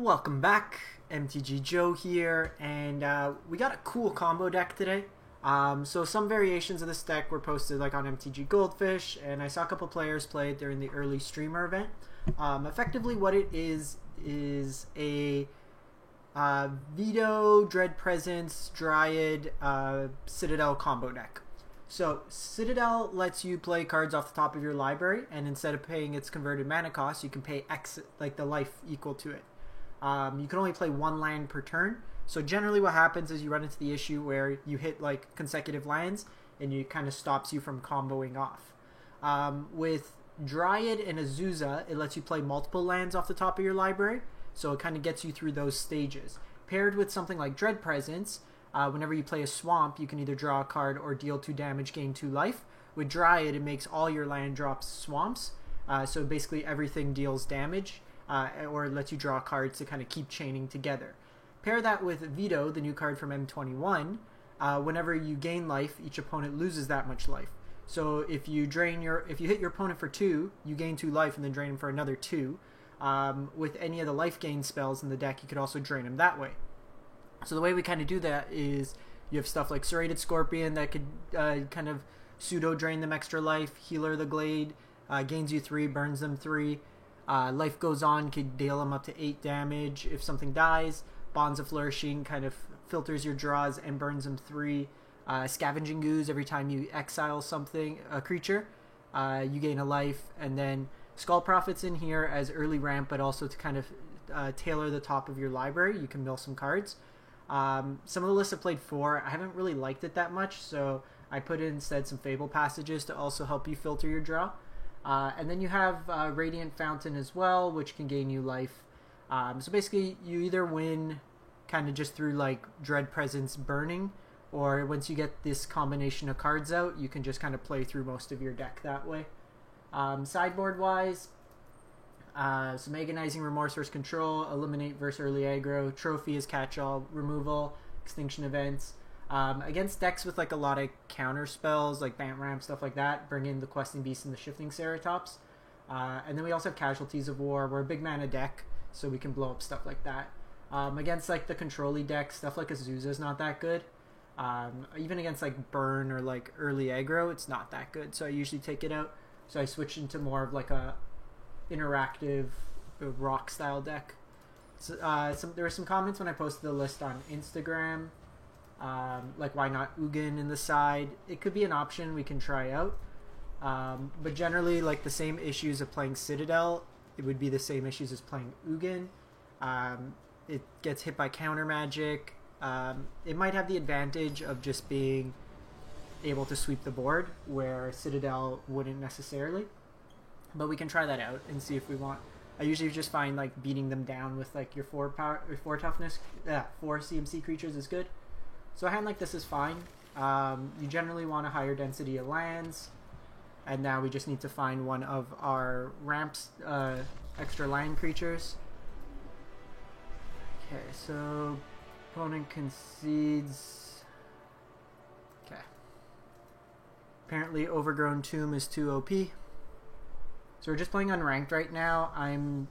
Welcome back, MTG Joe here, and we got a cool combo deck today. So some variations of this deck were posted like on MTG Goldfish, and I saw a couple players play it during the early streamer event. Effectively what it is a Vito, Dread Presence, Dryad, Citadel combo deck. So Citadel lets you play cards off the top of your library, and instead of paying its converted mana cost, you can pay X, like the life equal to it. You can only play one land per turn. So generally what happens is you run into the issue where you hit like consecutive lands and it kind of stops you from comboing off. With Dryad and Azusa, it lets you play multiple lands off the top of your library. So it kind of gets you through those stages. Paired with something like Dread Presence, whenever you play a swamp, you can either draw a card or deal 2 damage, gain 2 life. With Dryad, it makes all your land drops swamps. So basically everything deals damage. Or it lets you draw cards to kind of keep chaining together. Pair that with Vito, the new card from M21. Whenever you gain life, each opponent loses that much life. So if you hit your opponent for 2, you gain 2 life and then drain him for another 2. With any of the life gain spells in the deck, you could also drain him that way. So the way we kind of do that is you have stuff like Serrated Scorpion that could kind of pseudo drain them extra life. Healer the Glade gains you 3, burns them 3. Life Goes On could deal them up to 8 damage if something dies. Bonds of Flourishing kind of filters your draws and burns them 3. Scavenging Ooze, every time you exile a creature, you gain a life. And then Skull Prophet's in here as early ramp, but also to kind of tailor the top of your library. You can mill some cards. Some of the lists I played for, I haven't really liked it that much, so I put in instead some Fable Passages to also help you filter your draw. And then you have Radiant Fountain as well, which can gain you life. So basically, you either win kind of just through like Dread Presence burning, or once you get this combination of cards out, you can just kind of play through most of your deck that way. Sideboard-wise, some Agonizing Remorse versus Control, Eliminate versus Early Aggro, Trophy is Catch-All, Removal, Extinction Events. Against decks with like a lot of counter spells like Bant Ramp, stuff like that, bring in the Questing Beast and the Shifting Ceratops. And then we also have Casualties of War. We're a big mana deck, so we can blow up stuff like that. Against like the control-y decks, stuff like Azusa is not that good. Even against like Burn or like Early Aggro, it's not that good, so I usually take it out. So I switch into more of like a interactive rock style deck. So, there were some comments when I posted the list on Instagram. Like why not Ugin in the side? It could be an option we can try out. But generally, like the same issues of playing Citadel, it would be the same issues as playing Ugin. It gets hit by counter magic. It might have the advantage of just being able to sweep the board, where Citadel wouldn't necessarily. But we can try that out and see if we want. I usually just find like beating them down with like your 4 toughness, 4 CMC creatures is good. So a hand like this is fine. You generally want a higher density of lands. And now we just need to find one of our ramps, extra land creatures. Okay, so opponent concedes. Okay. Apparently Overgrown Tomb is too OP. So we're just playing unranked right now. I'm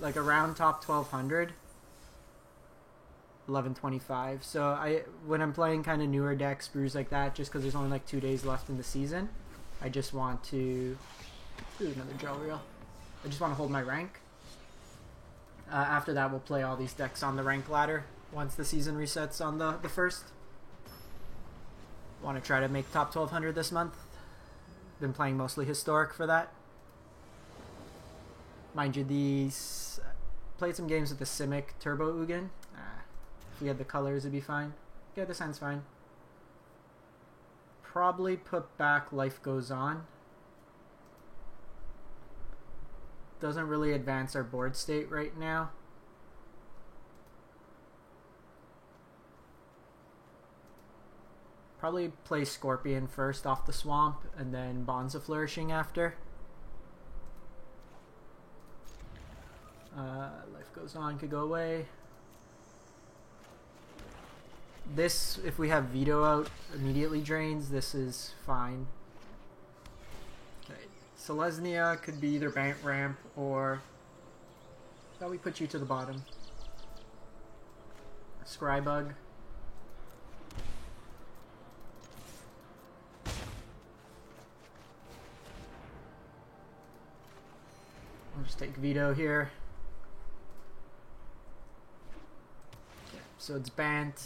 like around top 1200. 1125. So when I'm playing kind of newer decks, brews like that, just because there's only like 2 days left in the season, I just want to do another gel reel. I just want to hold my rank. After that, we'll play all these decks on the rank ladder once the season resets on the 1st. Want to try to make top 1200 this month. Been playing mostly historic for that. Mind you, played some games with the Simic Turbo Ugin. If we had the colors, it'd be fine. Yeah, this hand's fine. Probably put back Life Goes On. Doesn't really advance our board state right now. Probably play Scorpion first off the swamp, and then Bonds of Flourishing after. Life Goes On could go away. This, if we have Vito out, immediately drains. This is fine. Okay, Selesnya could be either Bant Ramp or... Thought we put you to the bottom. Scrybug. I'll just take Veto here. Okay, so it's Bant.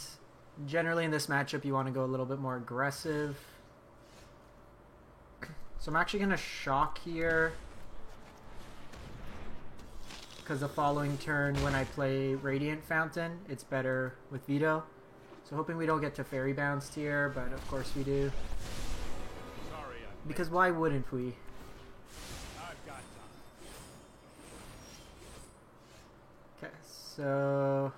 Generally in this matchup you want to go a little bit more aggressive. So I'm actually going to Shock here, because the following turn when I play Radiant Fountain, it's better with Veto. So hoping we don't get to Fairy Bounced here, but of course we do. Because why wouldn't we? Okay, so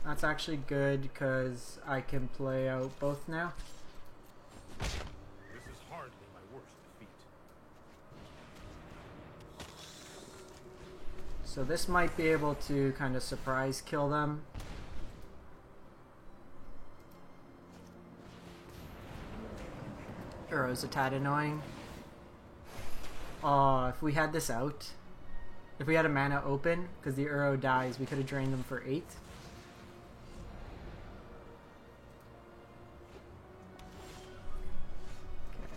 that's actually good because I can play out both now. This is hardly my worst defeat. So this might be able to kind of surprise kill them. Uro's a tad annoying. Oh, if we had this out, if we had a mana open, because the Uro dies, we could have drained them for 8. Okay,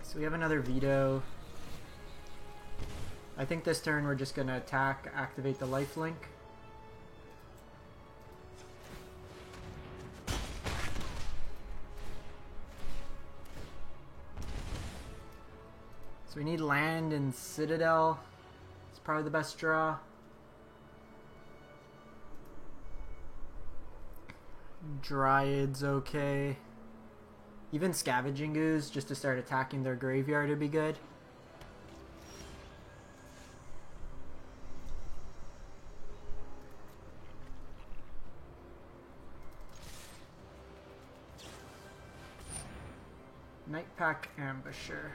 so we have another Veto. I think this turn we're just going to attack, activate the lifelink. So we need land and Citadel. It's probably the best draw. Dryad's okay. Even Scavenging Ooze just to start attacking their graveyard would be good. Nightpack Ambusher.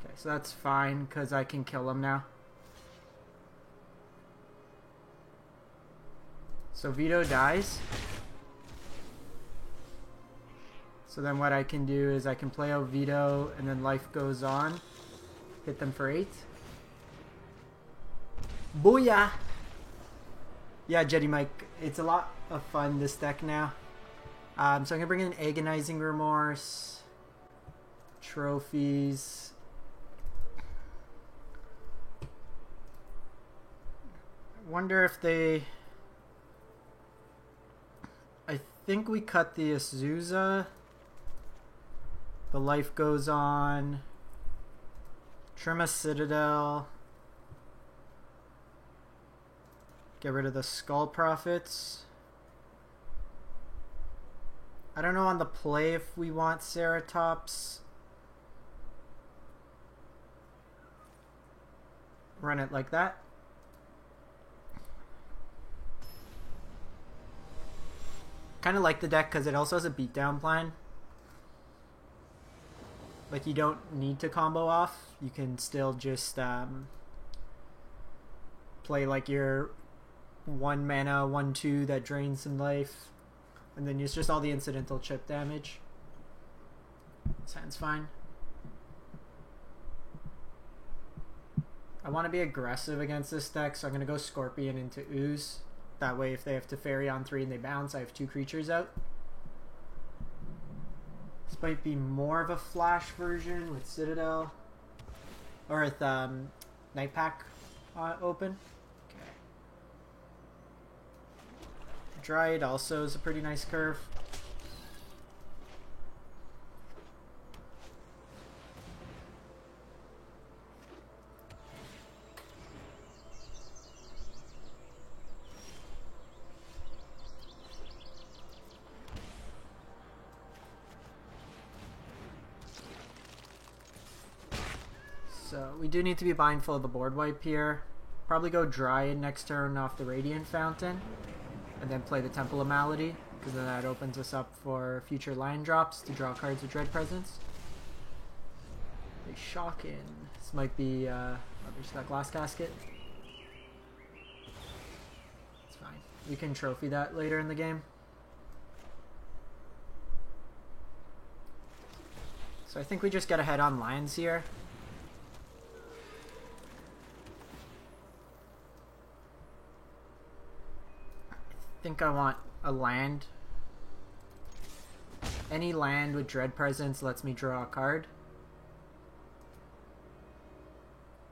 Okay, so that's fine because I can kill him now. So Veto dies. So then what I can do is I can play out Veto and then life goes on. Hit them for 8. Booyah! Yeah, Jetty Mike, it's a lot of fun, this deck now. So I'm going to bring in Agonizing Remorse, Trophies. I wonder if they... I think we cut the Azusa. The life goes on. Trim a Citadel. Get rid of the Skull Prophets. I don't know on the play if we want Ceratops. Run it like that. Kind of like the deck because it also has a beatdown plan. Like you don't need to combo off. You can still just play like your 1 mana 1/2 that drains some life, and then use just all the incidental chip damage. Sounds fine. I want to be aggressive against this deck, so I'm going to go Scorpion into Ooze. That way if they have to Fairy on 3 and they bounce, I have 2 creatures out. This might be more of a flash version with Citadel. Or with Nightpack open. Okay. Dryad also is a pretty nice curve. So we do need to be mindful of the board wipe here. Probably go Dryad next turn off the Radiant Fountain, and then play the Temple of Malady, because then that opens us up for future line drops to draw cards with Dread Presence. They shock in. This might be just that Glass Casket. It's fine. We can trophy that later in the game. So I think we just get ahead on lands here. think I want a land. Any land with Dread Presence lets me draw a card.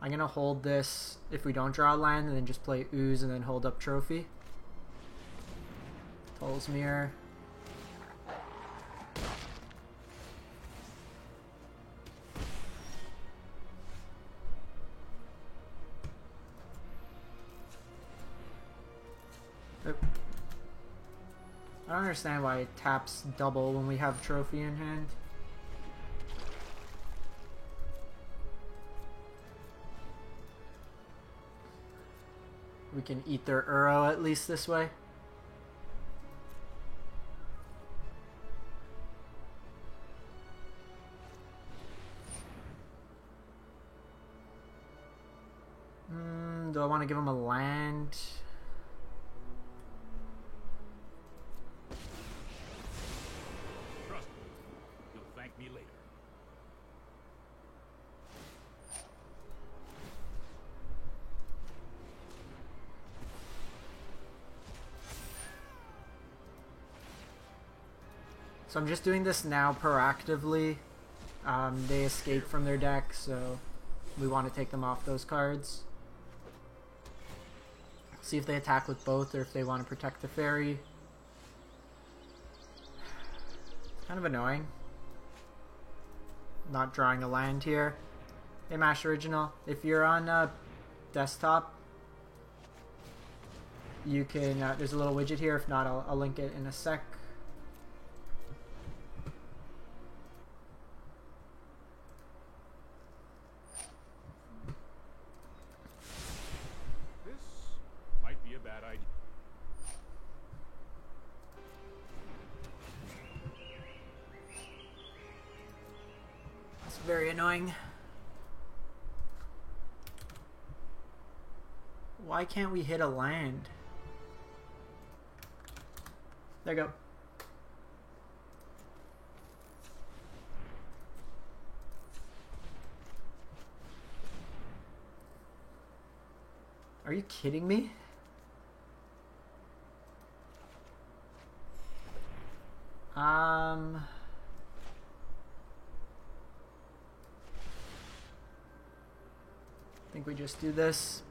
I'm gonna hold this if we don't draw a land, and then just play Ooze and then hold up Trophy. Tolsmir. I don't understand why it taps double when we have Trophy in hand. We can eat their Uro at least this way. Do I want to give them a land? Trust me. You'll thank me later. So I'm just doing this now proactively. They escaped from their deck, so we want to take them off those cards. See if they attack with both or if they want to protect the fairy. Kind of annoying. Not drawing a land here. Hey Mash Original, if you're on desktop, you can, there's a little widget here. If not, I'll link it in a sec. Might be a bad idea. That's very annoying. Why can't we hit a land? There you go. Are you kidding me? I think we just do this.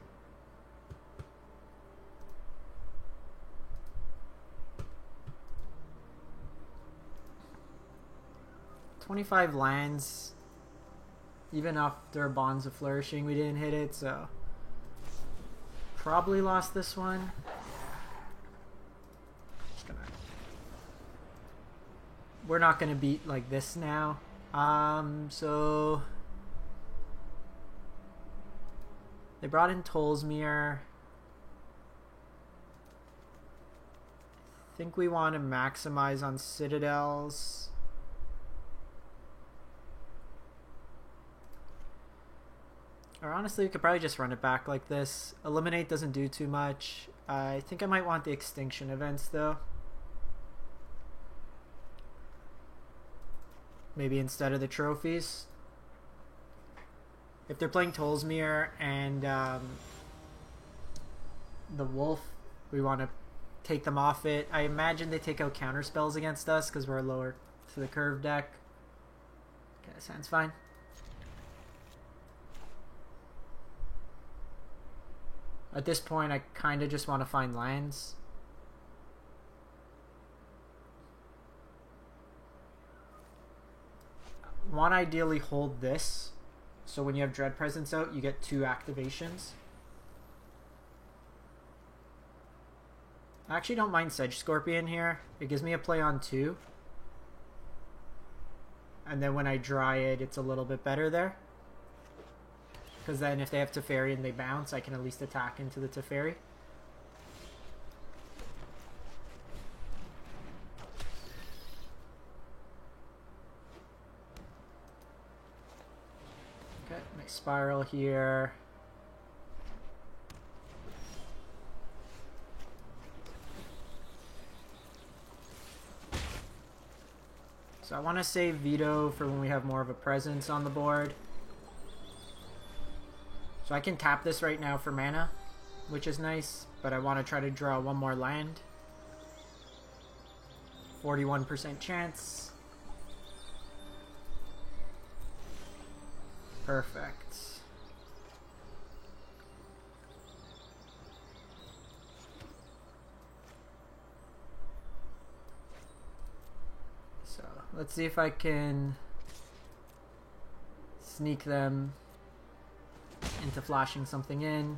$25 lands. Even after Bonds of Flourishing, we didn't hit it, so probably lost this one. Just gonna. We're not gonna beat like this now. So they brought in Tolsmir. I think we want to maximize on Citadels. Or honestly, we could probably just run it back like this. Eliminate doesn't do too much. I think I might want the Extinction events though. Maybe instead of the trophies. If they're playing Tolsmir and the Wolf, we want to take them off it. I imagine they take out counter spells against us because we're lower to the curve deck. Okay, that sounds fine. At this point, I kind of just want to find lands. Want to ideally hold this, so when you have Dread Presence out, you get 2 activations. I actually don't mind Sedge Scorpion here. It gives me a play on 2. And then when I Dryad, it's a little bit better there. Because then if they have Teferi and they bounce, I can at least attack into the Teferi. Okay, nice spiral here. So I want to save Veto for when we have more of a presence on the board. So I can tap this right now for mana, which is nice, but I want to try to draw one more land. 41% chance. Perfect. So let's see if I can sneak them into flashing something in.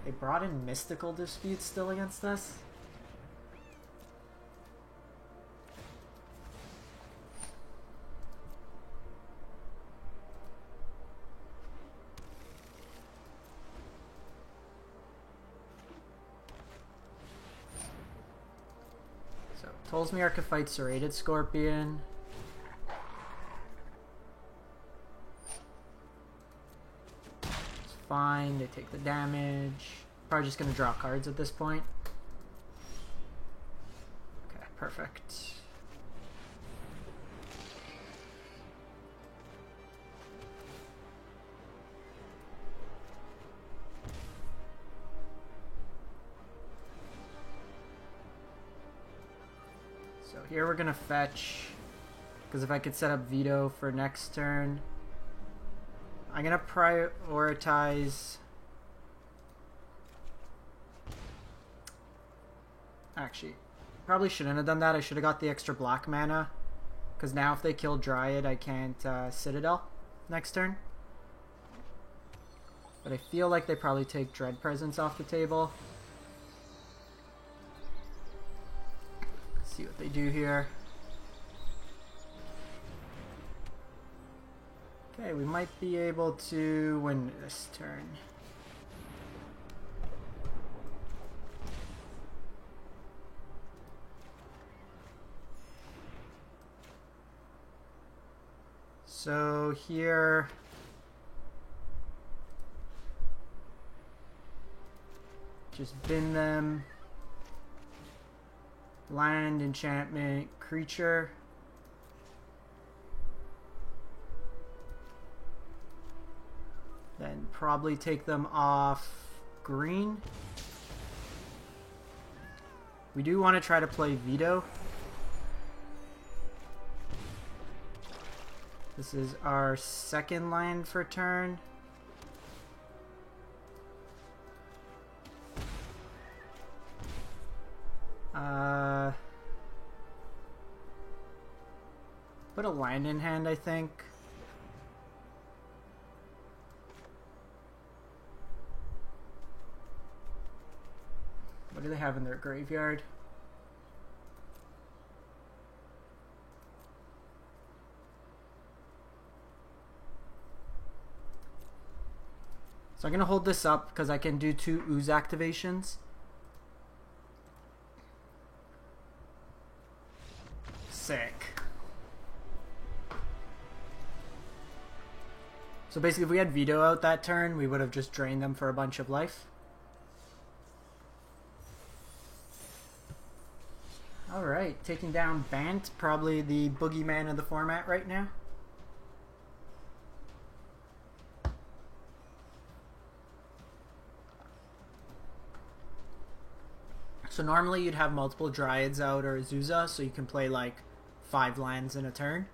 They brought in Mystical Dispute still against us? So, Tolsmiar could fight Serrated Scorpion. Fine, they take the damage. Probably just gonna draw cards at this point. Okay, perfect. So here we're gonna fetch, because if I could set up Veto for next turn, I'm gonna prioritize. Actually, probably shouldn't have done that. I should have got the extra black mana, because now if they kill Dryad, I can't Citadel next turn. But I feel like they probably take Dread Presence off the table. Let's see what they do here. Okay, we might be able to win this turn. So here, just bin them. Land, enchantment, creature. Then probably take them off green. We do want to try to play Veto. This is our second land for turn. Put a land in hand, I think. What do they have in their graveyard? So I'm going to hold this up because I can do 2 Ooze activations. Sick. So basically if we had Veto out that turn, we would have just drained them for a bunch of life. Alright, taking down Bant, probably the boogeyman of the format right now. So normally you'd have multiple Dryads out or Azusa, so you can play like 5 lands in a turn.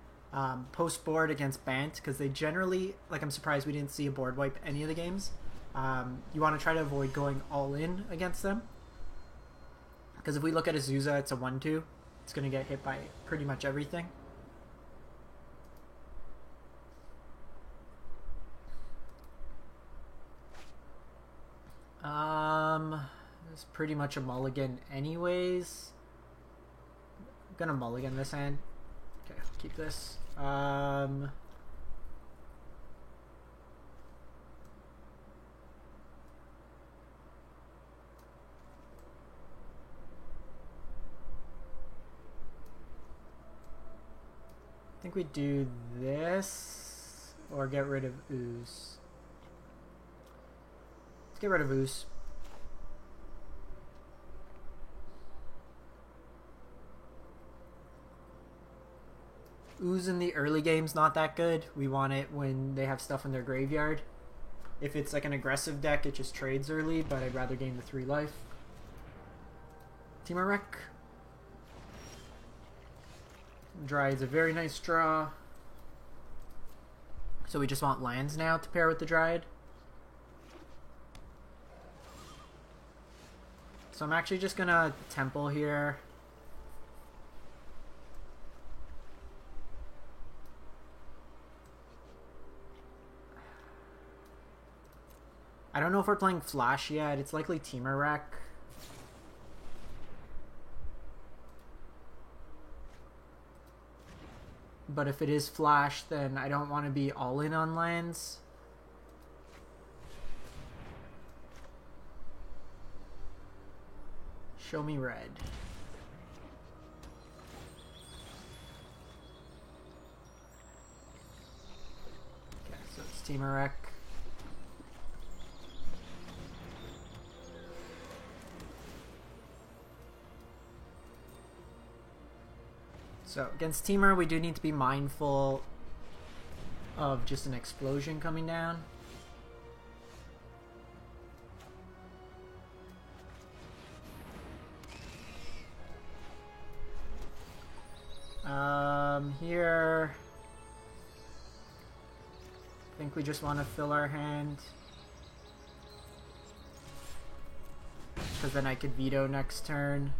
Post board against Bant, because they generally, like, I'm surprised we didn't see a board wipe any of the games. You want to try to avoid going all in against them. Because if we look at Azusa, it's a 1-2. It's going to get hit by pretty much everything. It's pretty much a mulligan anyways. I'm going to mulligan this hand. Okay, I'll keep this. I think we do this or get rid of Ooze. Let's get rid of Ooze. Ooze in the early game's not that good. We want it when they have stuff in their graveyard. If it's like an aggressive deck, it just trades early, but I'd rather gain the 3 life. Temur Rec. Dryad's a very nice draw. So we just want lands now to pair with the Dryad. So I'm actually just gonna Temple here. I don't know if we're playing Flash yet. It's likely Temur Rec. But if it is Flash, then I don't want to be all in on lands. Show me red. Okay, so it's Temur Rec. So against Temur, we do need to be mindful of just an explosion coming down. Here, I think we just want to fill our hand, because then I could veto next turn.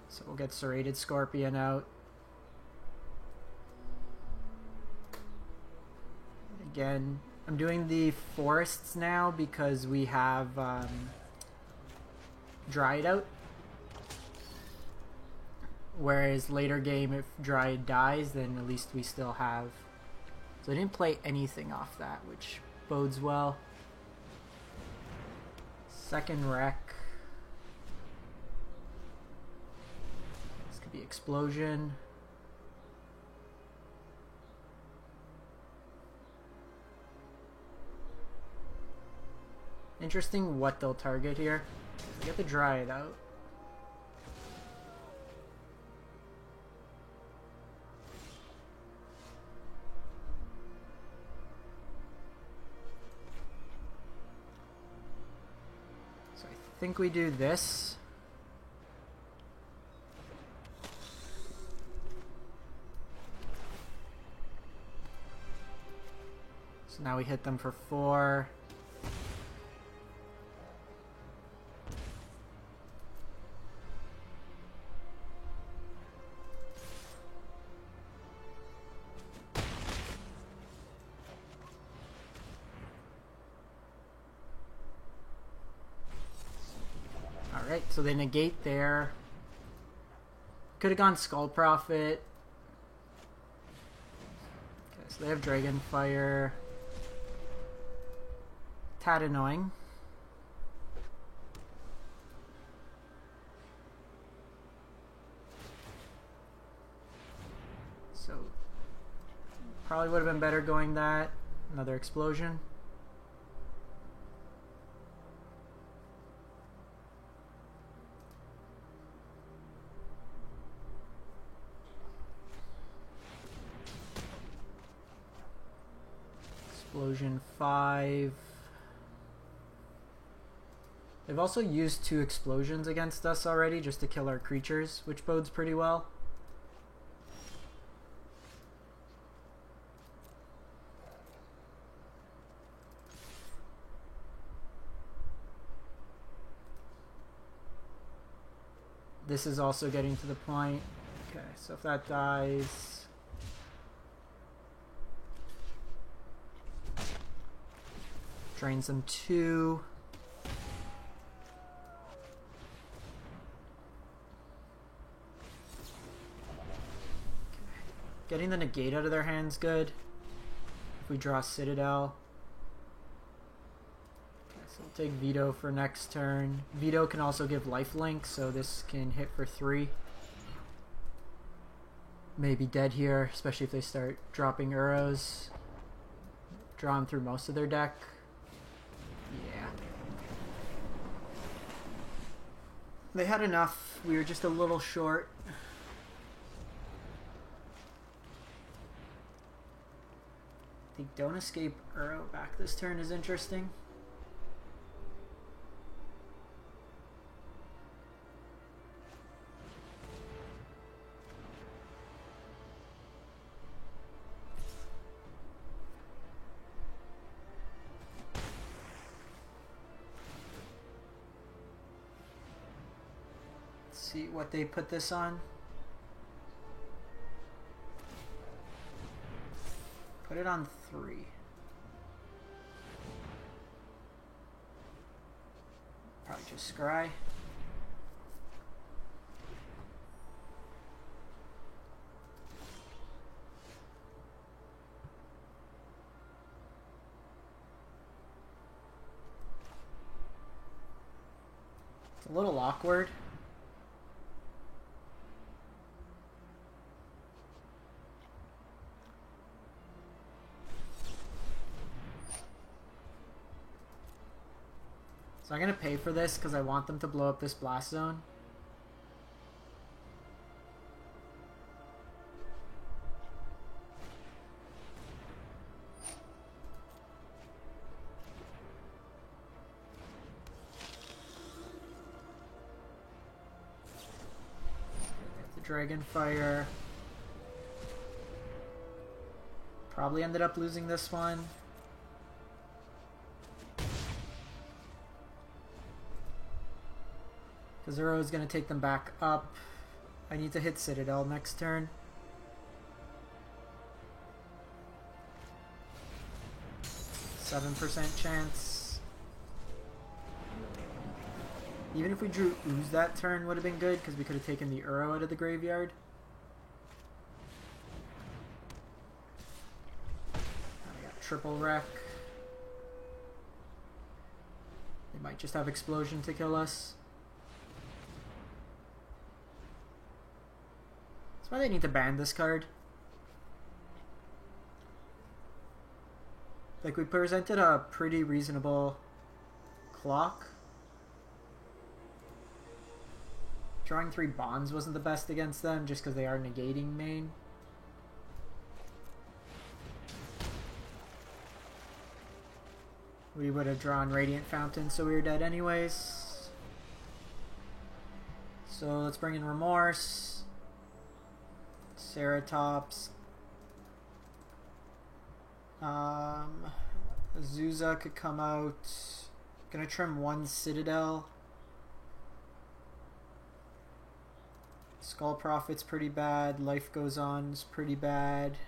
So we'll get Serrated Scorpion out. Again, I'm doing the forests now because we have Dryad out. Whereas later game, if Dryad dies, then at least we still have... So I didn't play anything off that, which bodes well. Second Rec. The explosion. Interesting what they'll target here. Get the Dryad out. So I think we do this. So now we hit them for 4. Alright, so they negate there. Could have gone Skull Prophet. Okay, so they have Dragonfire. Tad annoying. So probably would have been better going that. Another explosion. Explosion 5. They've also used 2 explosions against us already just to kill our creatures, which bodes pretty well. This is also getting to the point. Okay, so if that dies... Drains them 2. Getting the negate out of their hands good. If we draw Citadel. Okay, so we'll take Veto for next turn. Veto can also give lifelink, so this can hit for 3. Maybe dead here, especially if they start dropping Uros. Draw them through most of their deck. Yeah. They had enough. We were just a little short. They don't escape Uro back this turn is interesting. See what they put this on. Put it on 3. Probably just scry. It's a little awkward. So I'm gonna pay for this because I want them to blow up this blast zone. Get the Dragonfire. Probably ended up losing this one. Because Uro is going to take them back up. I need to hit Citadel next turn. %7 chance. Even if we drew Ooze that turn would have been good because we could have taken the Uro out of the graveyard. I got triple wreck. They might just have Explosion to kill us. Why they need to ban this card. Like, we presented a pretty reasonable clock. Drawing 3 bonds wasn't the best against them just because they are negating main. We would have drawn Radiant Fountain, so we were dead anyways. So let's bring in Remorse. Ceratops. Azusa could come out. Gonna trim 1 Citadel. Skull Prophet's pretty bad. Life Goes On's pretty bad.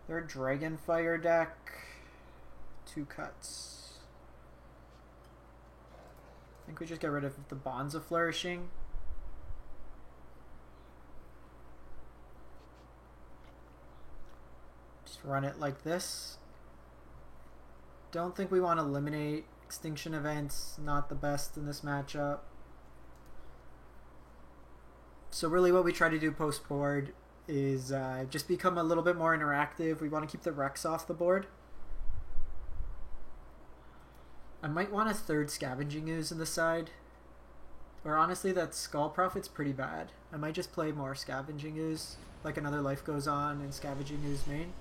Their Dragonfire deck. 2 cuts. I think we just get rid of the Bonds of Flourishing. Run it like this. Don't think we want to eliminate Extinction Events. Not the best in this matchup. So really what we try to do post-board is just become a little bit more interactive. We want to keep the Rex off the board. I might want a 3rd Scavenging Ooze in the side. Or honestly, that Skull Prophet's pretty bad. I might just play more Scavenging Ooze. Like another Life Goes On and Scavenging Ooze main.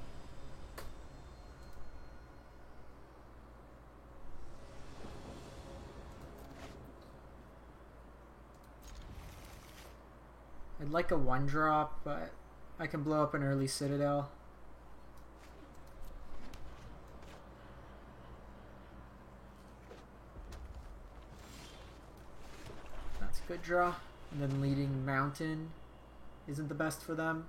I'd like a 1-drop, but I can blow up an early Citadel. That's a good draw. And then leading Mountain isn't the best for them.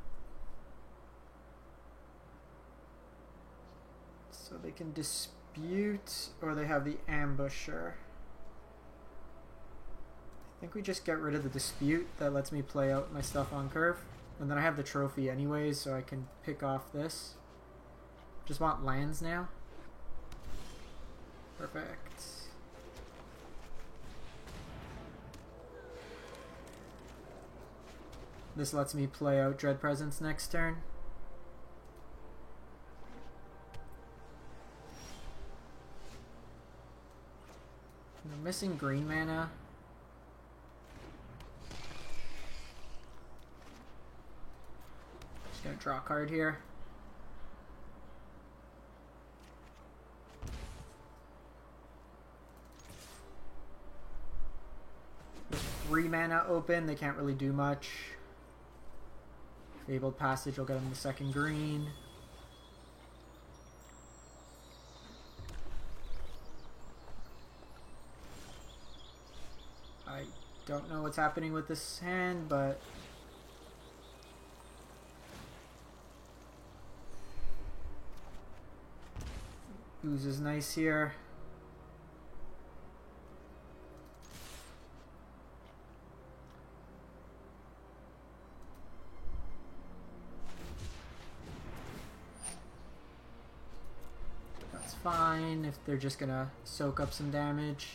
So they can dispute, or they have the Ambusher. I think we just get rid of the dispute. That lets me play out my stuff on curve. And then I have the trophy anyways, so I can pick off this. Just want lands now. Perfect. This lets me play out Dread Presence next turn. I'm missing green mana. Just gonna draw a card here. 3 mana open, they can't really do much. Fabled Passage will get them the second green. I don't know what's happening with this hand, but Ooze is nice here. That's fine if they're just gonna soak up some damage.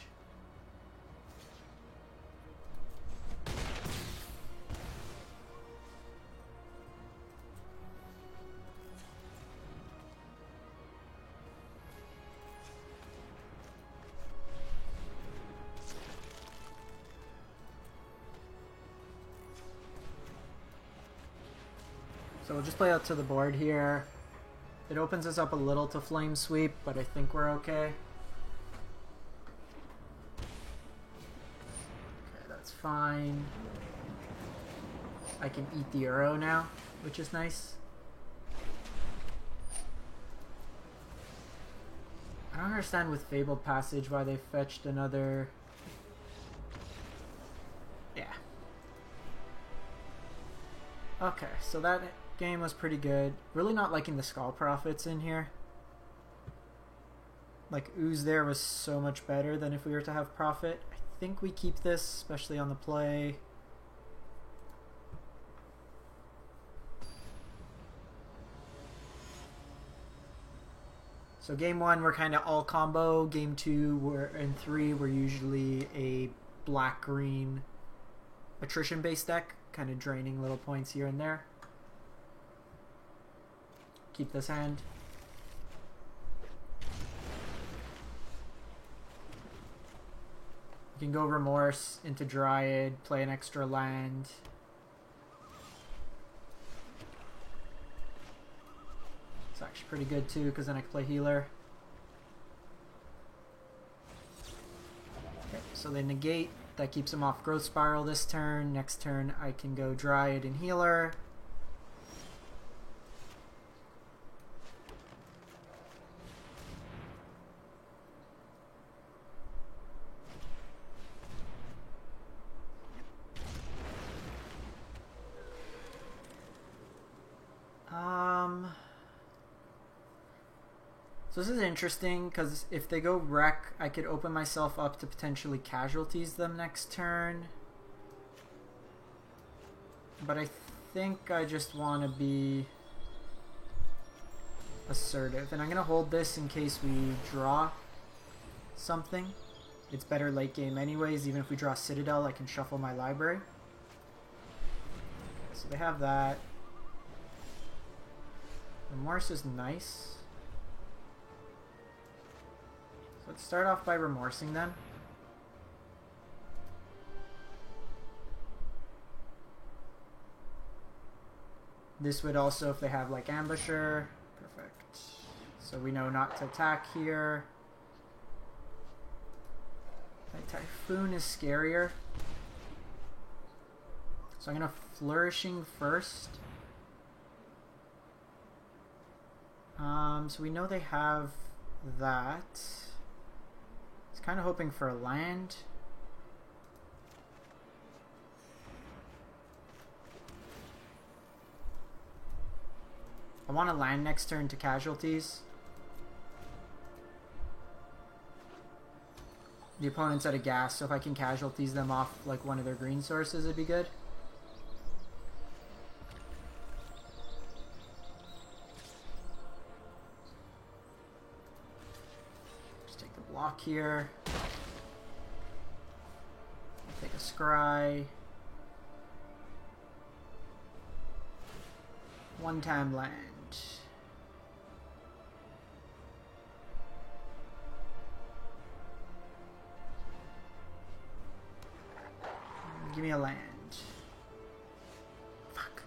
So we'll just play out to the board here. It opens us up a little to Flame Sweep, but I think we're okay. Okay, that's fine. I can eat the Uro now, which is nice. I don't understand with Fabled Passage why they fetched another... Yeah. Okay, so that game was pretty good. Really not liking the Skull Prophets in here. Like, Ooze there was so much better than if we were to have Prophet. I think we keep this, especially on the play. So game 1 we're kind of all combo. Game 2 and 3 we're usually a black-green attrition-based deck, kind of draining little points here and there. Keep this hand. You can go Remorse into Dryad, play an extra land. It's actually pretty good too, because then I can play Healer. Okay, so they negate. That keeps him off Growth Spiral this turn. Next turn I can go Dryad and Healer. So this is interesting, because if they go Wreck, I could open myself up to potentially Casualties them next turn. But I think I just want to be assertive. And I'm going to hold this in case we draw something. It's better late game anyways. Even if we draw Citadel, I can shuffle my library. Okay, so they have that. Remorse is nice. So let's start off by remorsing them. This would also, if they have like Ambusher, perfect. So we know not to attack here. Typhoon is scarier. So I'm gonna Flourishing first. So we know they have that. It's kind of hoping for a land. I want to land next turn to Casualties. The opponent's at a gas, so if I can Casualties them off like one of their green sources, it'd be good. Just take the block here. Take a Scry. One-time land. Give me a land. Fuck.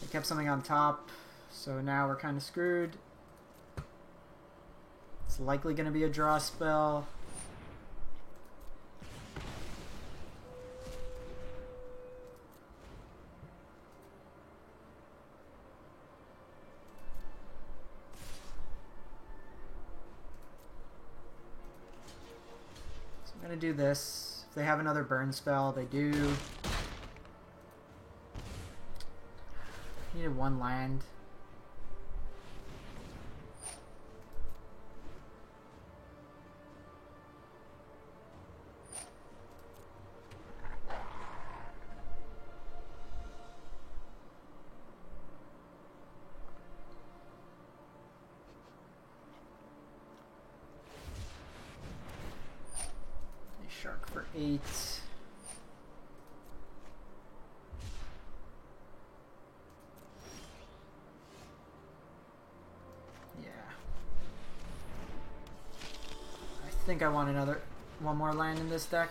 I kept something on top. So now we're kind of screwed. It's likely going to be a draw spell. So I'm going to do this. If they have another burn spell, they do. Needed one land. Shark for 8. Yeah. I think I want one more land in this deck.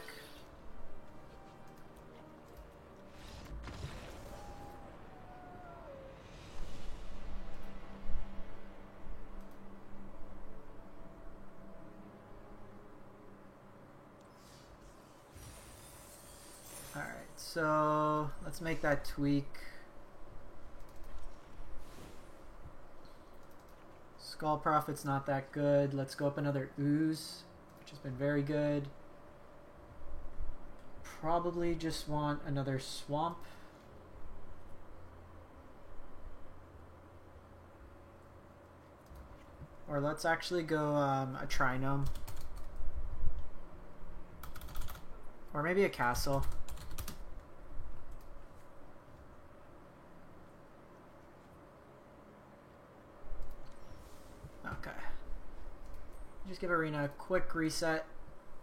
Alright, so let's make that tweak. Skull Prophet's not that good. Let's go up another Ooze, which has been very good. Probably just want another Swamp. Or let's actually go a Trinome. Or maybe a Castle. Okay. Just give Arena a quick reset,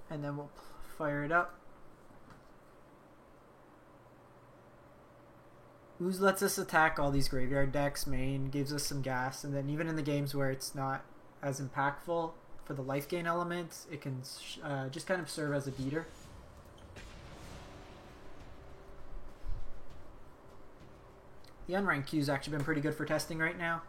and then we'll fire it up. Ooze lets us attack all these graveyard decks. Main gives us some gas, and then even in the games where it's not as impactful for the life gain element, it can just kind of serve as a beater. The unranked queue's actually been pretty good for testing right now.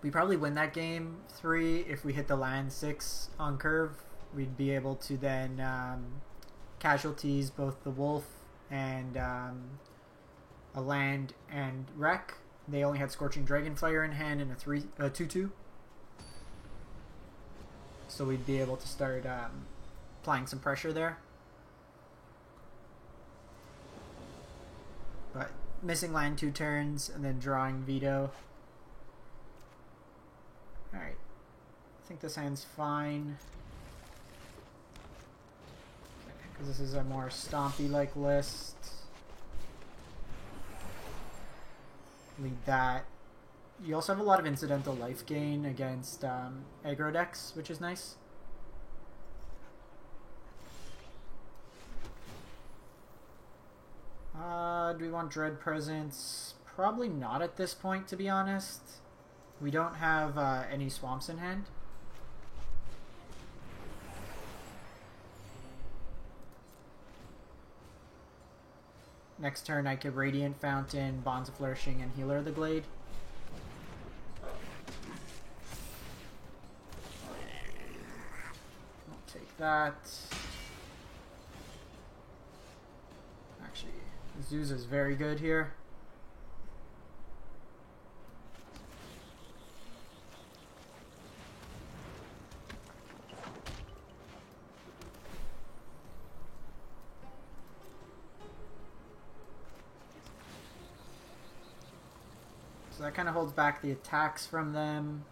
We probably win that game 3 if we hit the land 6 on curve. We'd be able to then casualties both the wolf and a land and wreck. They only had Scorching Dragonfire in hand and a 2/2. So we'd be able to start applying some pressure there. But missing land 2 turns and then drawing veto. Alright. I think this hand's fine. Because this is a more stompy-like list. Lead that. You also have a lot of incidental life gain against aggro decks, which is nice. Do we want Dread Presence? Probably not at this point, to be honest. We don't have any swamps in hand. Next turn I could Radiant Fountain, Bonds of Flourishing, and Healer of the Glade. I'll take that. Actually, Zeus is very good here. So that kind of holds back the attacks from them.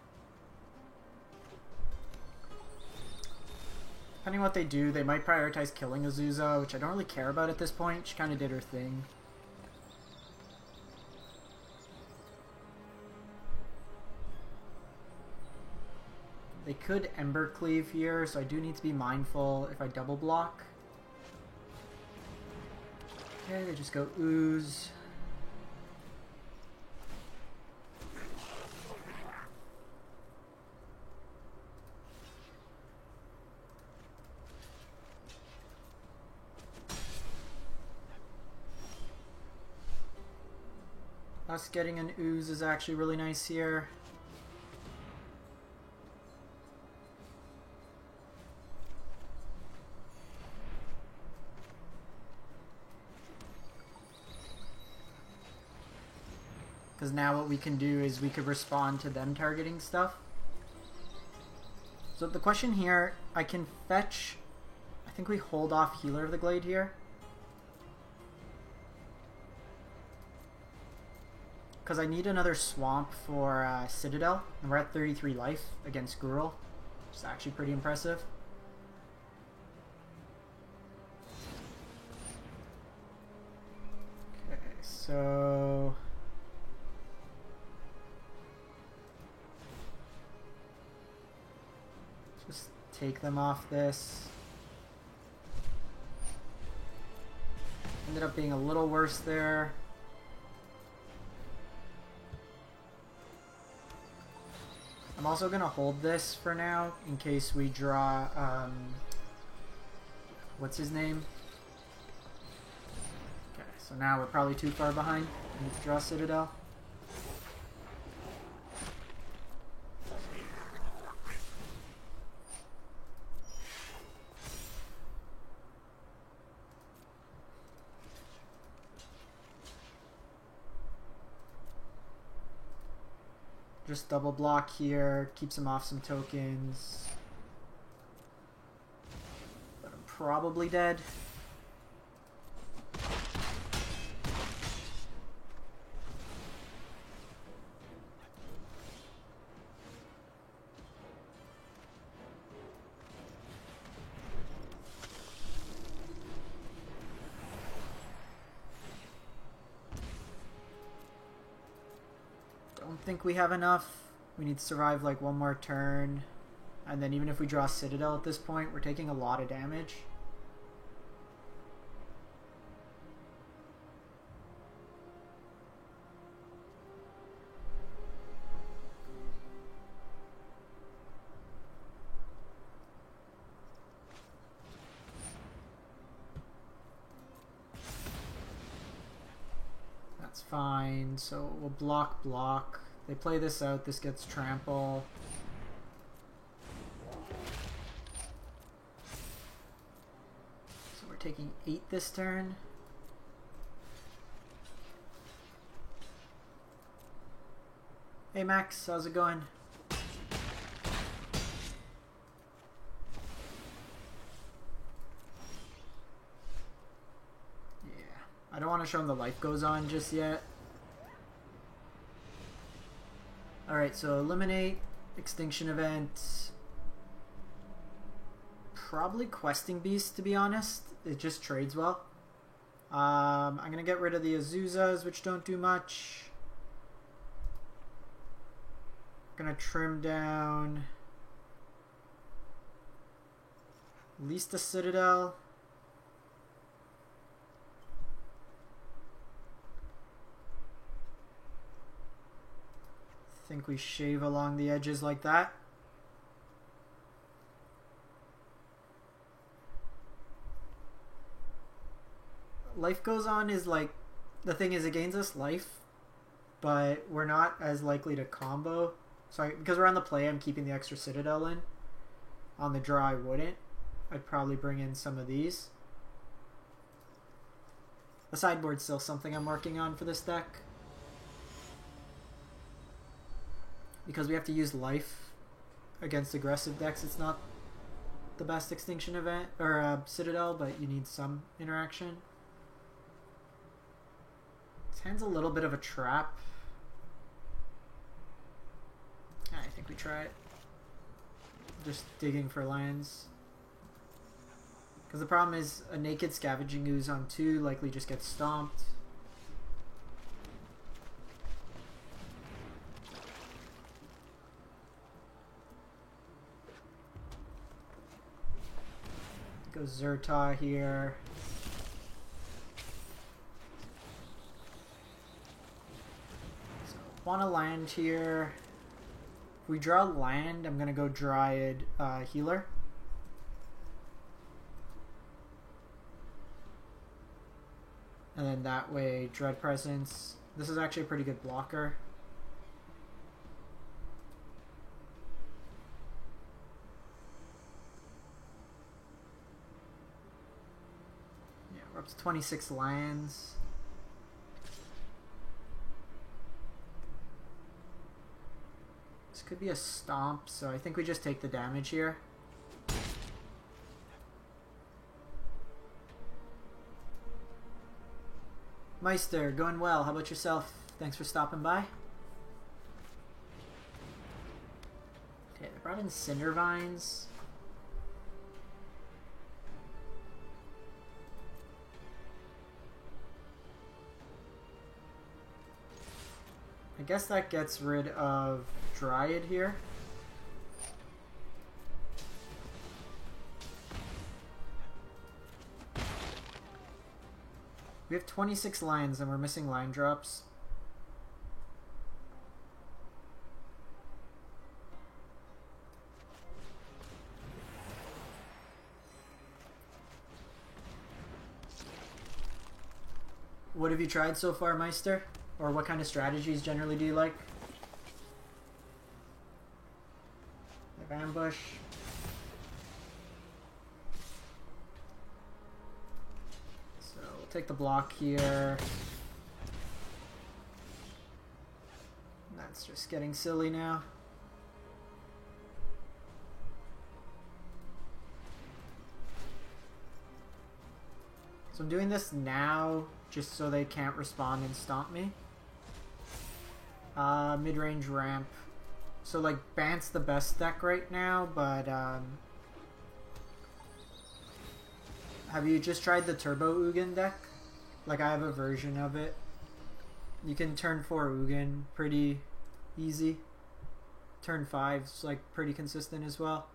Depending on what they do, they might prioritize killing Azusa, which I don't really care about at this point. She kind of did her thing. They could Ember Cleave here, so I do need to be mindful if I double block. Okay, they just go Ooze. Us getting an ooze is actually really nice here. Because now what we can do is we could respond to them targeting stuff. So the question here, I can fetch... I think we hold off Healer of the Glade here. Because I need another swamp for Citadel. And we're at 33 life against Gruul. Which is actually pretty impressive. Okay, so... just take them off this. Ended up being a little worse there. I'm also going to hold this for now in case we draw, what's his name? Okay, so now we're probably too far behind. We need to draw Citadel. Just double block here, keeps him off some tokens. But I'm probably dead. Think we have enough. We need to survive like one more turn, and then even if we draw Citadel at this point, we're taking a lot of damage. That's fine, so we'll block. They play this out, this gets trample. So we're taking 8 this turn. Hey Max, how's it going? Yeah, I don't want to show him the life goes on just yet. Alright, so eliminate, extinction event, probably questing beast to be honest, it just trades well. I'm going to get rid of the Azuzas which don't do much. Going to trim down at least the Citadel. Think we shave along the edges like that. Life goes on is like, the thing is it gains us life, but we're not as likely to combo. So because we're on the play, I'm keeping the extra Citadel in. On the draw I wouldn't. I'd probably bring in some of these. The sideboard's still something I'm working on for this deck. Because we have to use life against aggressive decks, it's not the best extinction event or Citadel, but you need some interaction. This hand's a little bit of a trap. I think we try it. Just digging for lands. Because the problem is a naked Scavenging Ooze on 2 likely just gets stomped. Go Zerta here. So, want to land here. If we draw land, I'm going to go Dryad Healer. And then that way, Dread Presence. This is actually a pretty good blocker. Yeah, we're up to 26 lands. This could be a stomp, so I think we just take the damage here. Meister, going well. How about yourself? Thanks for stopping by. Okay, they brought in Cindervines. I guess that gets rid of Dryad here. We have 26 lines and we're missing line drops. What have you tried so far, Meister? Or what kind of strategies generally do you like? I have ambush. So we'll take the block here. That's just getting silly now. So I'm doing this now just so they can't respond and stomp me. Mid-range ramp. So like Bant's the best deck right now, but have you just tried the Turbo Ugin deck? Like I have a version of it. You can turn 4 Ugin pretty easy. Turn 5's like pretty consistent as well.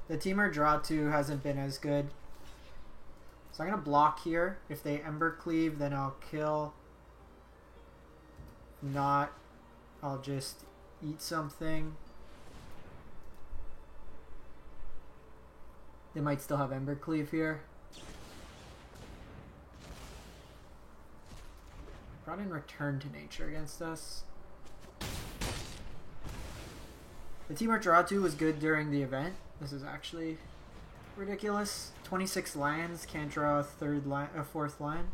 The Temur draw 2 hasn't been as good. So I'm going to block here. If they Ember Cleave, then I'll kill. If not, I'll just eat something. They might still have Ember Cleave here. Brought in Return to Nature against us. The Temur draw 2 was good during the event. This is actually ridiculous. 26 lands, can't draw a fourth land.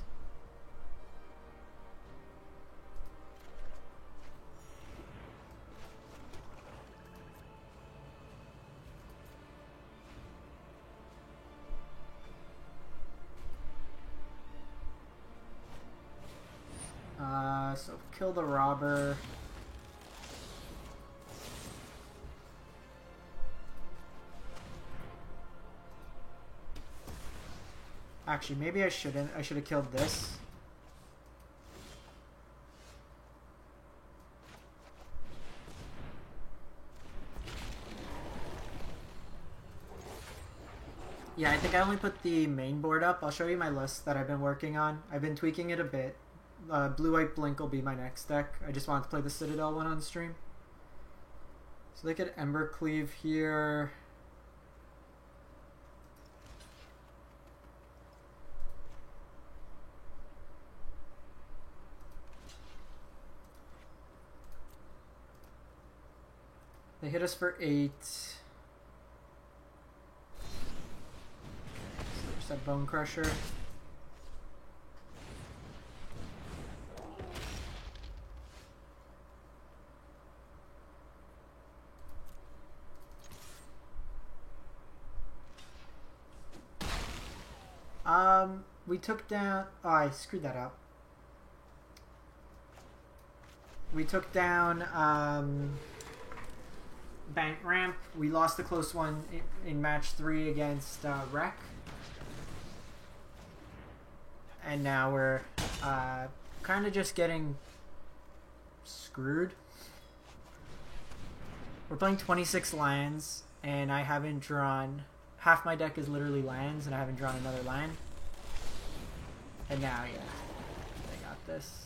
So kill the robber. Actually, maybe I shouldn't. I should have killed this. Yeah, I think I only put the main board up. I'll show you my list that I've been working on. I've been tweaking it a bit. Blue-White Blink will be my next deck. I just wanted to play the Citadel one on stream. So they could Ember Cleave here. They hit us for 8. So there's that Bone Crusher. We took down... Oh, I screwed that up. We took down, Bank Ramp. We lost a close one in match 3 against, Wreck. And now we're, kind of just getting screwed. We're playing 26 lands, and I haven't drawn... Half my deck is literally lands, and I haven't drawn another land. And now, yeah, they got this.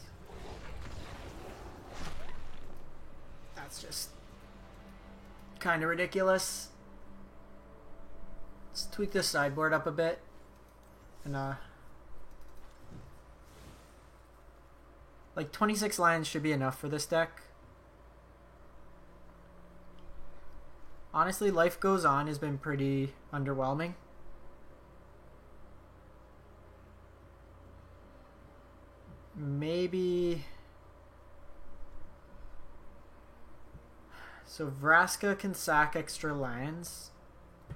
That's just kind of ridiculous. Let's tweak this sideboard up a bit. And like 26 lands should be enough for this deck. Honestly, Life Goes On has been pretty underwhelming. Maybe... So Vraska can sack extra lands.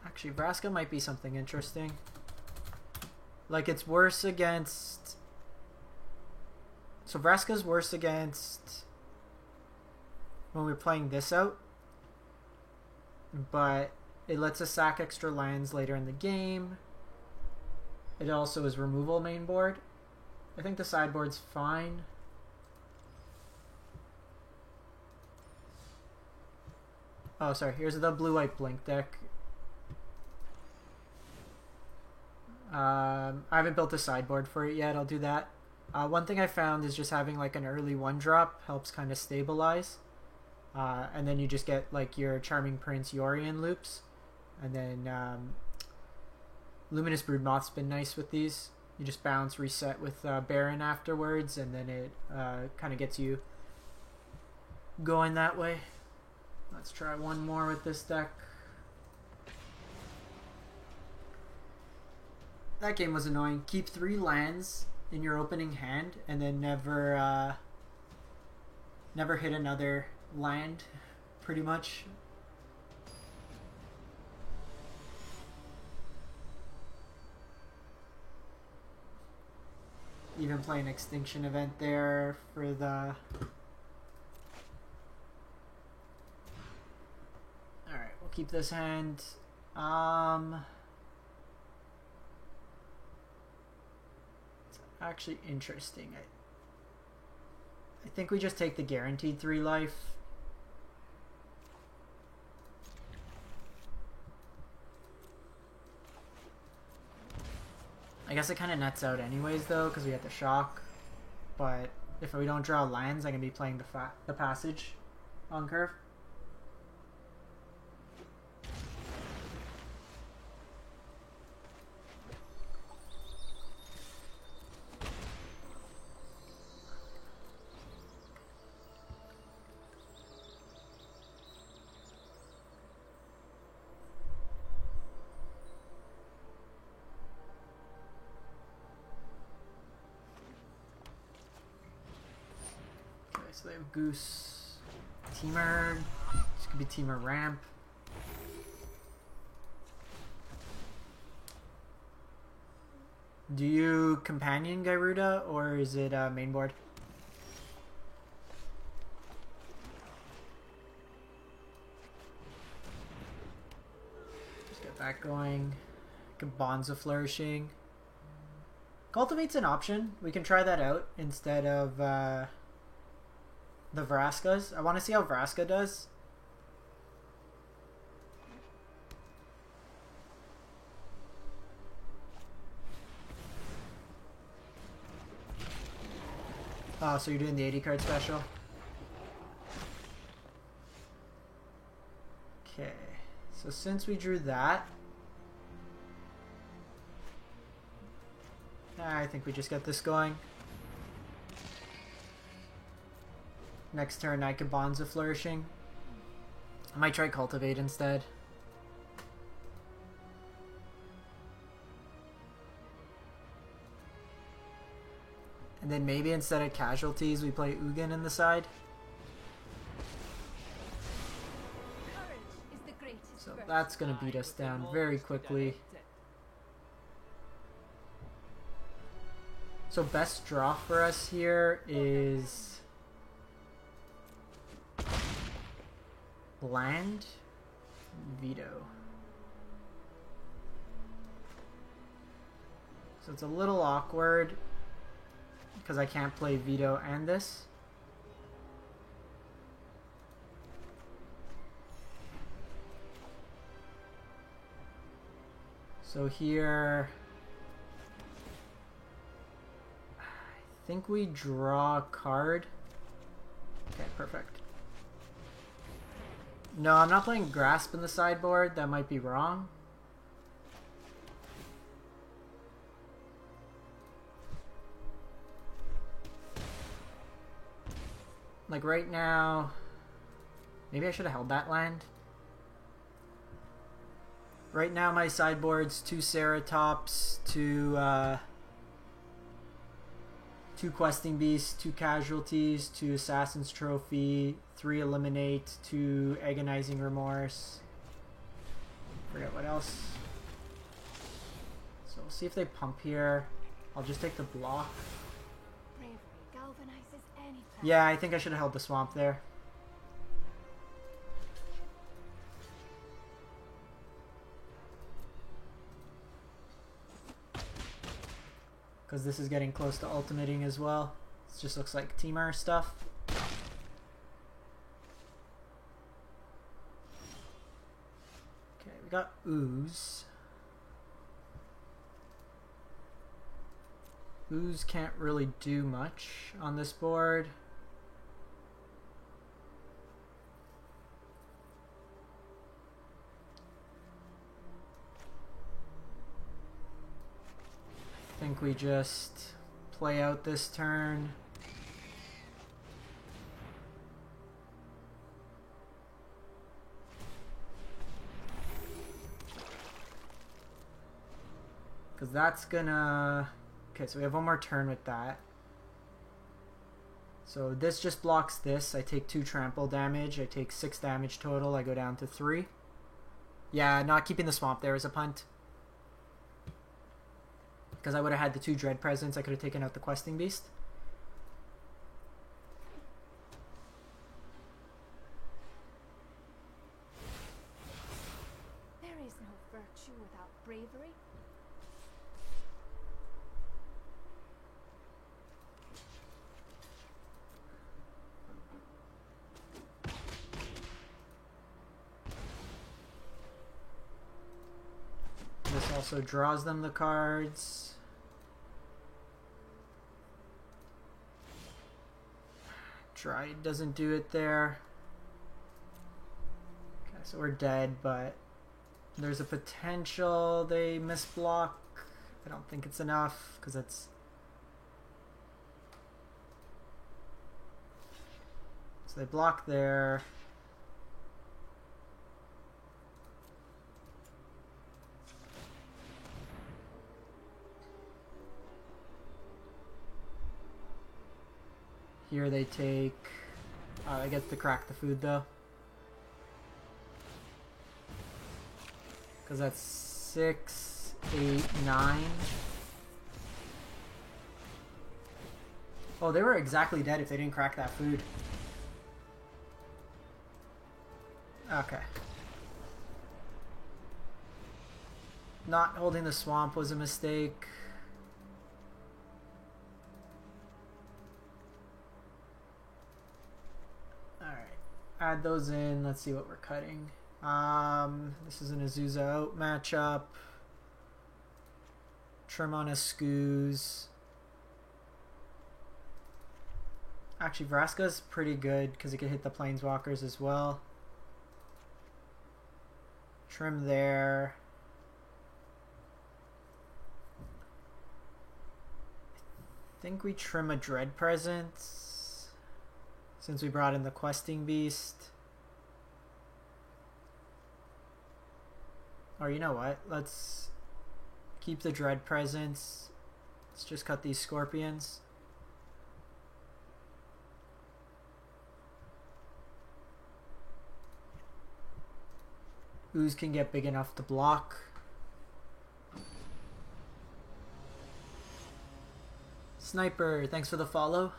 Actually, Vraska might be something interesting. Like, it's worse against... So Vraska's worse against... when we're playing this out. But it lets us sack extra lands later in the game. It also is removal main board. I think the sideboard's fine. Oh, sorry. Here's the blue-white blink deck. I haven't built a sideboard for it yet. I'll do that. One thing I found is just having like an early 1-drop helps kind of stabilize. And then you just get like your Charming Prince Yorion loops. And then Luminous Broodmoth's been nice with these. You just bounce, reset with Baron afterwards, and then it kind of gets you going that way. Let's try one more with this deck. That game was annoying. Keep 3 lands in your opening hand, and then never hit another land, pretty much. Even play an Extinction Event there for the... Alright, we'll keep this hand. It's actually interesting. I think we just take the guaranteed 3 life. I guess it kind of nets out anyways though, because we have the shock. But if we don't draw lands, I can be playing the passage on curve. So they have Goose, Temur. This could be Temur Ramp. Do you companion Gyruda or is it main board? Just get that going. Bonza Flourishing. Cultivate's an option. We can try that out instead of the Vraskas. I want to see how Vraska does. Oh, so you're doing the 80 card special? Okay. So since we drew that, I think we just get this going. Next turn, I could Bonza Flourishing. I might try Cultivate instead. And then maybe instead of Casualties, we play Ugin in the side. So that's going to beat us down very quickly. So best draw for us here is Land, Veto. So it's a little awkward because I can't play Veto and this. So here, I think we draw a card. Okay, perfect. No, I'm not playing Grasp in the sideboard. That might be wrong. Like right now, maybe I should have held that land. Right now my sideboard's 2 Ceratops, 2 Questing Beasts, 2 Casualties, 2 Assassin's Trophy, 3 Eliminate, 2 Agonizing Remorse. Forget what else. So we'll see if they pump here. I'll just take the block. Bravery galvanizes any power. Yeah, I think I should have held the swamp there. Because this is getting close to ultimating as well. It just looks like Temur stuff. Okay, we got Ooze. Ooze can't really do much on this board. I think we just play out this turn. Because that's gonna... Okay, so we have one more turn with that. So this just blocks this. I take 2 trample damage. I take 6 damage total. I go down to 3. Yeah, not keeping the swamp there is a punt. Because I would have had the 2 Dread Presence, I could have taken out the Questing Beast. There is no virtue without bravery. This also draws them the cards. Dryad doesn't do it there. Okay, so we're dead, but there's a potential they misblock. I don't think it's enough, because it's... So they block there. Here they take... I get to crack the food though. Because that's 6, 8, 9. Oh, they were exactly dead if they didn't crack that food. Okay. Not holding the swamp was a mistake. Add those in. Let's see what we're cutting. This is an Azusa out matchup. Trim on a Skoos. Actually, Vraska's pretty good because it can hit the Planeswalkers as well. Trim there. I think we trim a Dread Presence. Since we brought in the Questing Beast. Or you know what? Let's keep the Dread Presence. Let's just cut these Scorpions. Ooze can get big enough to block. Sniper, thanks for the follow.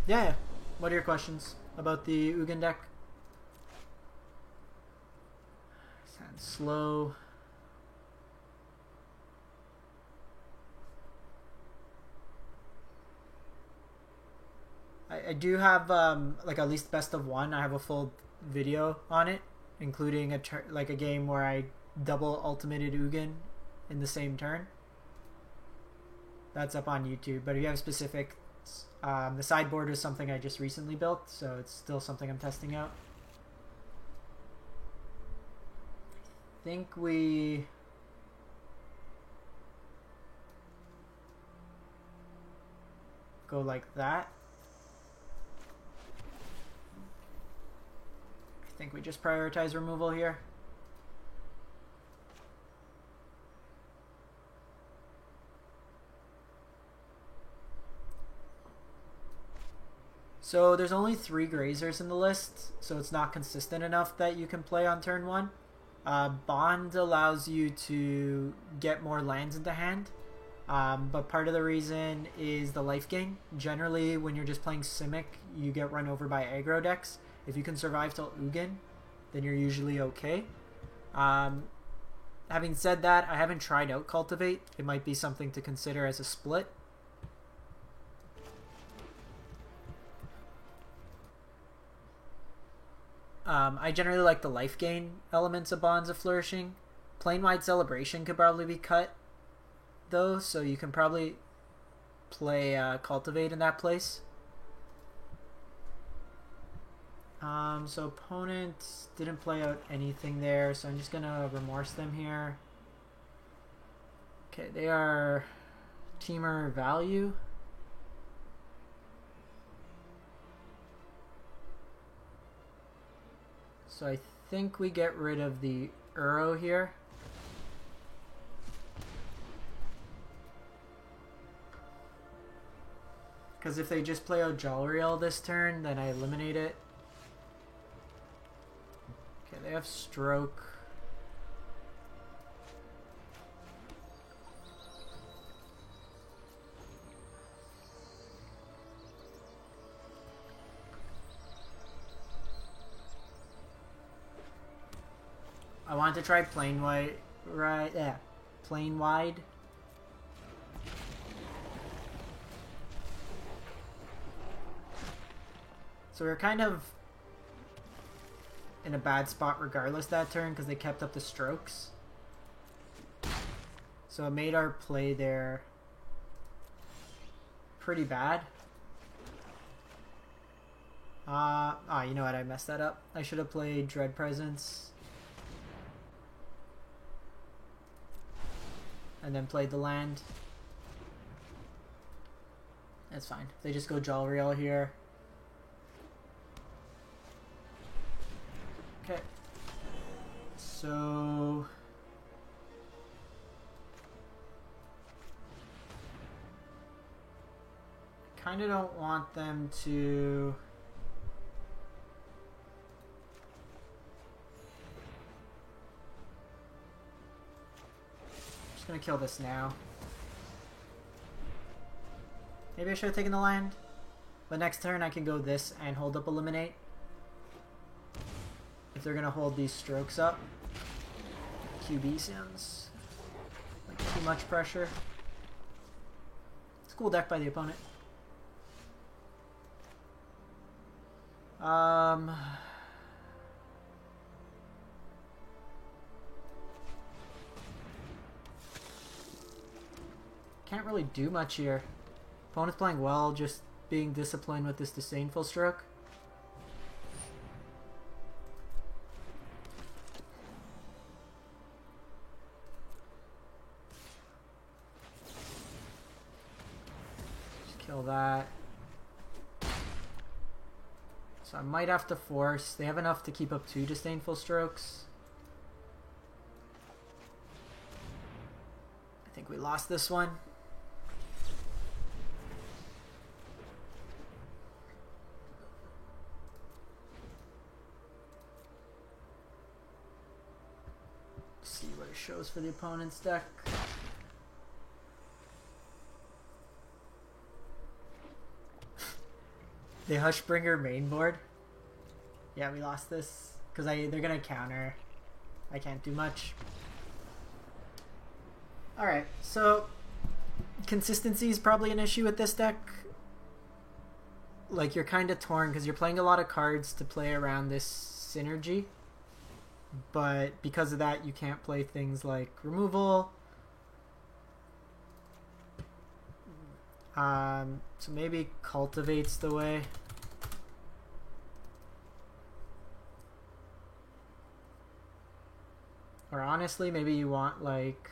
Yeah. What are your questions about the Ugin deck? Sounds slow. I do have like at least best of one. I have a full video on it, including like a game where I double ultimated Ugin in the same turn. That's up on YouTube. But if you have specific The sideboard is something I just recently built, so it's still something I'm testing out. I think we... go like that. I think we just prioritize removal here. So there's only 3 grazers in the list, so it's not consistent enough that you can play on turn 1. Bond allows you to get more lands into hand, but part of the reason is the life gain. Generally, when you're just playing Simic, you get run over by aggro decks. If you can survive till Ugin, then you're usually okay. Having said that, I haven't tried out Cultivate. It might be something to consider as a split. I generally like the life gain elements of Bonds of Flourishing. Plane-wide Celebration could probably be cut, though, so you can probably play Cultivate in that place. So opponent didn't play out anything there, so I'm just gonna Remorse them here. Okay, they are Teamer Value. So I think we get rid of the Uro here. Because if they just play out Jolariel this turn, then I eliminate it. Okay, they have Stroke. I wanted to try Plane Wide, right? Yeah, Plane Wide. So we're kind of in a bad spot regardless that turn because they kept up the strokes. So it made our play there pretty bad. You know what? I messed that up. I should have played Dread Presence. And then played the land. That's fine. They just go Jolariel here. Okay. So... kinda don't want them to... just gonna kill this now. Maybe I should have taken the land. But next turn I can go this and hold up Eliminate. If they're gonna hold these strokes up. QB sounds like too much pressure. It's a cool deck by the opponent. Can't really do much here. Opponent's playing well, just being disciplined with this Disdainful Stroke. Just kill that. So I might have to force. They have enough to keep up 2 Disdainful Strokes. I think we lost this one. See what it shows for the opponent's deck. They Hushbringer main board. Yeah, we lost this because they're gonna counter. I can't do much. All right, so consistency is probably an issue with this deck. Like, you're kind of torn because you're playing a lot of cards to play around this synergy. But because of that, you can't play things like removal. So maybe Cultivate's the way. Or honestly, maybe you want like...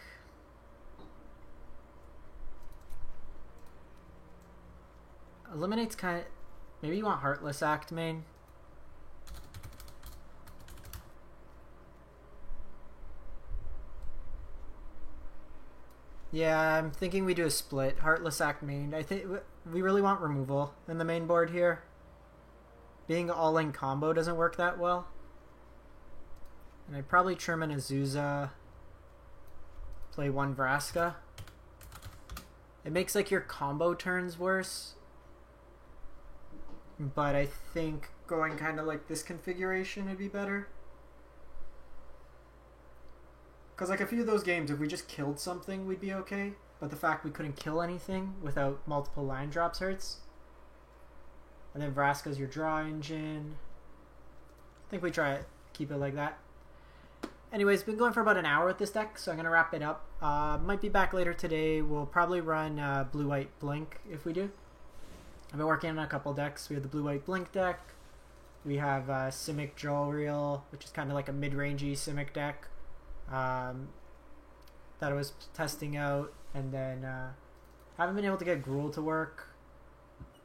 Eliminate's kind of... Maybe you want Heartless Act main. Yeah, I'm thinking we do a split. Heartless Act main. I think we really want removal in the main board here. Being all-in combo doesn't work that well. And I'd probably trim an Azusa. Play one Vraska. It makes like your combo turns worse. But I think going kind of like this configuration would be better. Because like a few of those games, if we just killed something, we'd be okay. But the fact we couldn't kill anything without multiple land drops hurts. And then Vraska's your draw engine. I think we try it. Keep it like that. Anyways, been going for about an hour with this deck, so I'm going to wrap it up. Might be back later today. We'll probably run Blue-White Blink if we do. I've been working on a couple decks. We have the Blue-White Blink deck. We have Simic Jolreel, which is kind of like a mid-rangey Simic deck. That I was testing out, and then haven't been able to get Gruul to work.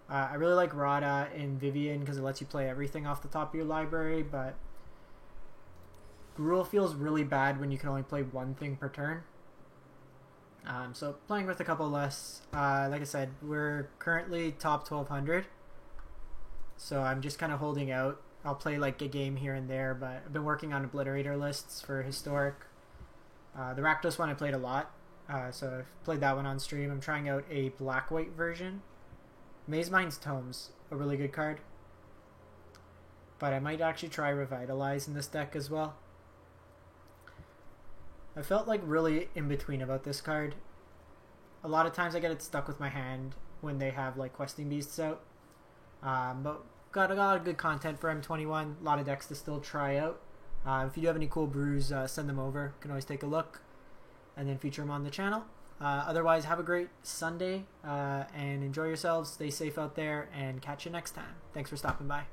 I really like Rada in Vivian because it lets you play everything off the top of your library, but Gruul feels really bad when you can only play one thing per turn. So playing with a couple less. Like I said, we're currently top 1200, so I'm just kind of holding out. I'll play like a game here and there, but I've been working on Obliterator lists for Historic. The Rakdos one I played a lot, so I've played that one on stream. I'm trying out a black-white version. Maze Mind's Tomes, a really good card. But I might actually try Revitalize in this deck as well. I felt like really in between about this card. A lot of times I get it stuck with my hand when they have like Questing Beasts out. But got a lot of good content for M21. A lot of decks to still try out. If you do have any cool brews, send them over. You can always take a look and then feature them on the channel. Otherwise, have a great Sunday and enjoy yourselves. Stay safe out there and catch you next time. Thanks for stopping by.